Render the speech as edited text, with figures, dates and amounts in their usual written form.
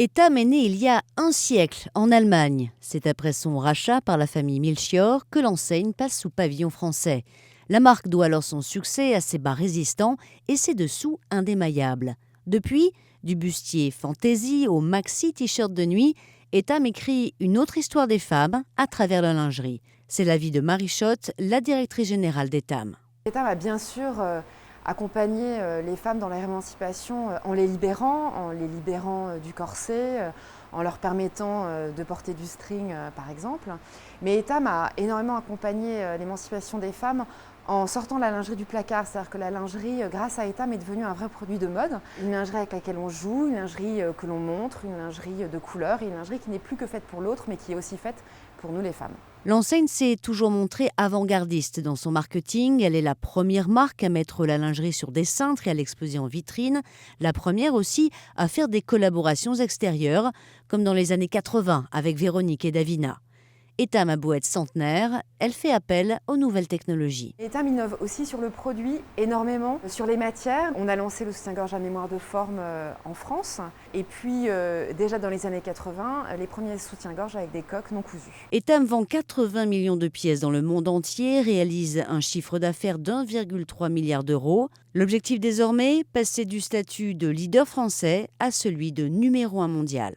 Etam est né il y a un siècle en Allemagne. C'est après son rachat par la famille Milchior que l'enseigne passe sous pavillon français. La marque doit alors son succès à ses bas résistants et ses dessous indémaillables. Depuis, du bustier fantaisie au maxi t-shirt de nuit, Etam écrit une autre histoire des femmes à travers la lingerie. C'est l'avis de Marie Schott, la directrice générale d'Etam. Etam a bien sûr accompagné les femmes dans leur émancipation en les libérant du corset, en leur permettant de porter du string par exemple. Mais Etam a énormément accompagné l'émancipation des femmes en sortant la lingerie du placard. C'est-à-dire que la lingerie, grâce à Etam, est devenue un vrai produit de mode. Une lingerie avec laquelle on joue, une lingerie que l'on montre, une lingerie de couleur et une lingerie qui n'est plus que faite pour l'autre mais qui est aussi faite pour nous les femmes. L'enseigne s'est toujours montrée avant-gardiste dans son marketing. Elle est la première marque à mettre la lingerie sur des cintres et à l'exposer en vitrine. La première aussi à faire des collaborations extérieures, comme dans les années 80 avec Véronique et Davina. Etam a beau être centenaire, elle fait appel aux nouvelles technologies. Etam innove aussi sur le produit énormément, sur les matières. On a lancé le soutien-gorge à mémoire de forme en France. Et puis déjà dans les années 80, les premiers soutiens-gorge avec des coques non cousues. Etam vend 80 millions de pièces dans le monde entier, réalise un chiffre d'affaires d'1,3 milliard d'euros. L'objectif désormais, passer du statut de leader français à celui de numéro 1 mondial.